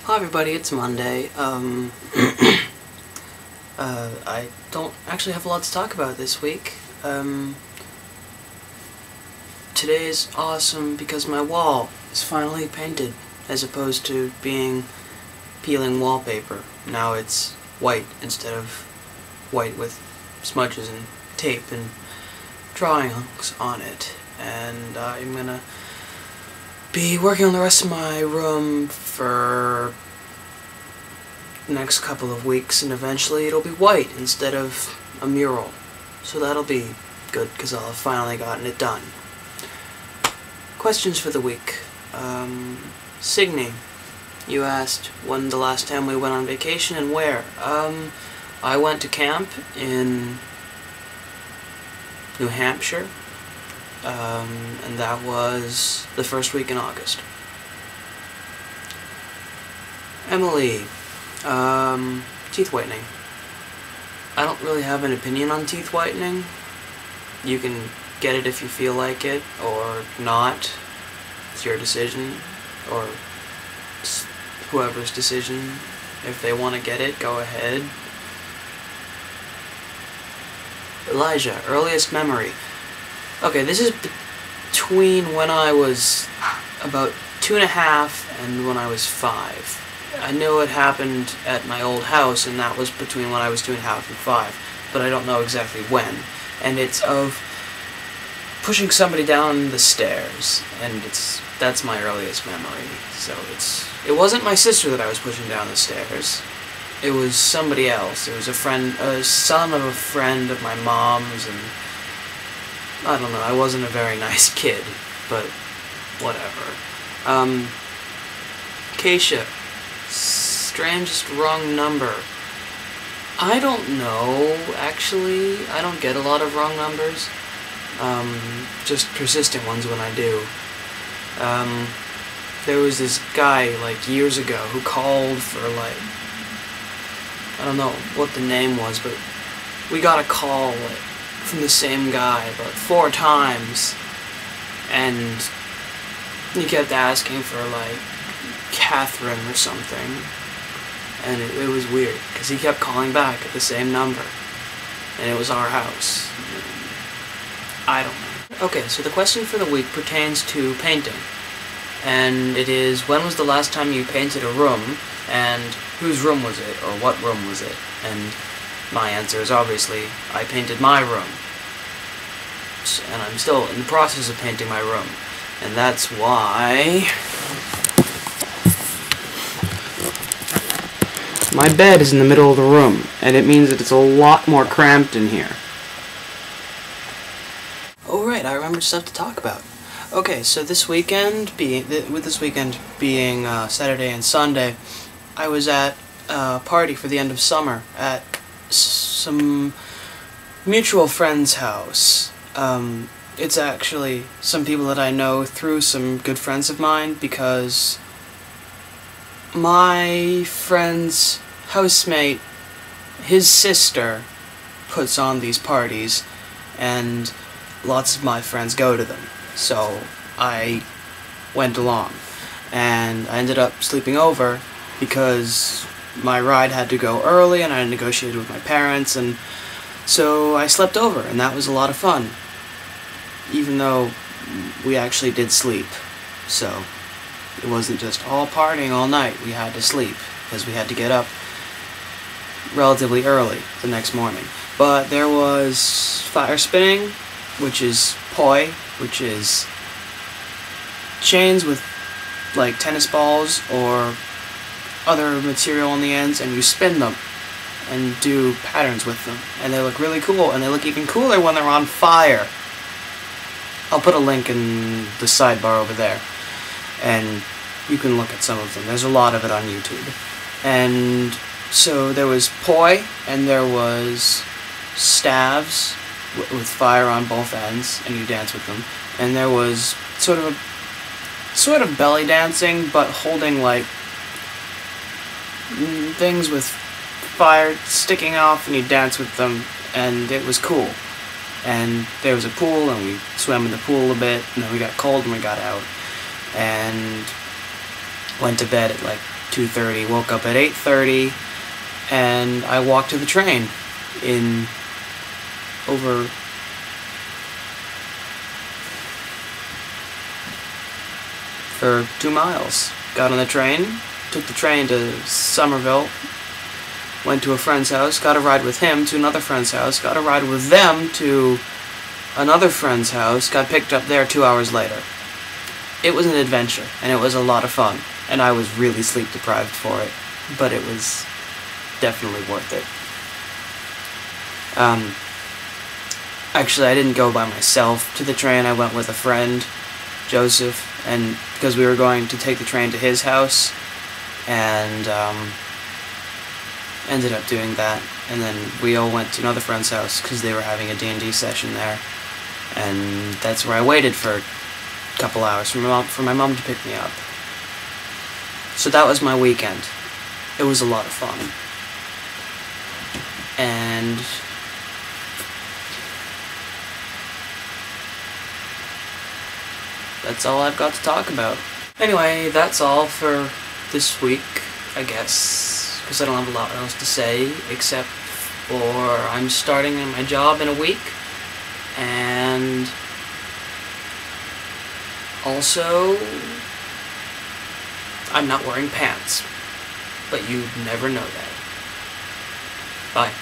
Hi everybody, it's Monday. I don't actually have a lot to talk about this week. Today is awesome because my wall is finally painted, as opposed to being peeling wallpaper. Now it's white instead of white with smudges and tape and drawings on it. And I'm gonna be working on the rest of my room for the next couple of weeks, and eventually it'll be white instead of a mural. So that'll be good because I'll have finally gotten it done. Questions for the week. Signe, you asked when the last time we went on vacation and where. I went to camp in New Hampshire. And that was the first week in August. Emily, teeth whitening. I don't really have an opinion on teeth whitening. You can get it if you feel like it, or not. It's your decision, or whoever's decision. If they want to get it, go ahead. Elijah, earliest memory. Okay, this is between when I was about 2.5 and when I was 5. I know it happened at my old house, and that was between when I was 2.5 and 5, but I don't know exactly when. And it's of pushing somebody down the stairs, and that's my earliest memory. So it wasn't my sister that I was pushing down the stairs. It was somebody else. It was a son of a friend of my mom's, and I don't know, I wasn't a very nice kid, but whatever. Keisha, strangest wrong number. I don't know, actually. I don't get a lot of wrong numbers. Just persistent ones when I do. There was this guy, like, years ago who called for, like, I don't know what the name was, but we got a call, like, from the same guy about 4 times, and he kept asking for, like, Catherine or something, and it was weird because he kept calling back at the same number, and it was our house. I don't know. Okay, so the question for the week pertains to painting, and it is, when was the last time you painted a room, and whose room was it, or what room was it? And my answer is obviously, I painted my room. And I'm still in the process of painting my room. And that's why my bed is in the middle of the room, and it means that it's a lot more cramped in here. Oh right, I remembered stuff to talk about. Okay, so this weekend, with this weekend being Saturday and Sunday, I was at a party for the end of summer at some mutual friend's house. It's actually some people that I know through some good friends of mine, because my friend's housemate, his sister, puts on these parties, and lots of my friends go to them. So I went along, and I ended up sleeping over because my ride had to go early, and I negotiated with my parents, and so I slept over, and that was a lot of fun. Even though we actually did sleep. So it wasn't just all partying all night. We had to sleep, because we had to get up relatively early the next morning. But there was fire spinning, which is poi, which is chains with, like, tennis balls or other material on the ends, and you spin them and do patterns with them, and they look really cool, and they look even cooler when they're on fire. I'll put a link in the sidebar over there, and you can look at some of them. There's a lot of it on YouTube. And so there was poi, and there was staves with fire on both ends, and you dance with them. And there was sort of belly dancing, but holding, like, things with fire sticking off, and you dance with them, and it was cool. And there was a pool, and we swam in the pool a bit, and then we got cold and we got out, and went to bed at like 2:30. Woke up at 8:30, and I walked to the train in over for 2 miles. Got on the train, took the train to Somerville, went to a friend's house, got a ride with him to another friend's house, got a ride with them to another friend's house, got picked up there 2 hours later. It was an adventure, and it was a lot of fun, and I was really sleep deprived for it, but it was definitely worth it. Actually, I didn't go by myself to the train. I went with a friend, Joseph, and because we were going to take the train to his house, and ended up doing that. And then we all went to another friend's house because they were having a D&D session there, and that's where I waited for a couple hours for my mom to pick me up. So that was my weekend. It was a lot of fun. And that's all I've got to talk about. Anyway, that's all for this week, I guess, because I don't have a lot else to say, except for I'm starting my job in a week, and also I'm not wearing pants, but you'd never know that. Bye.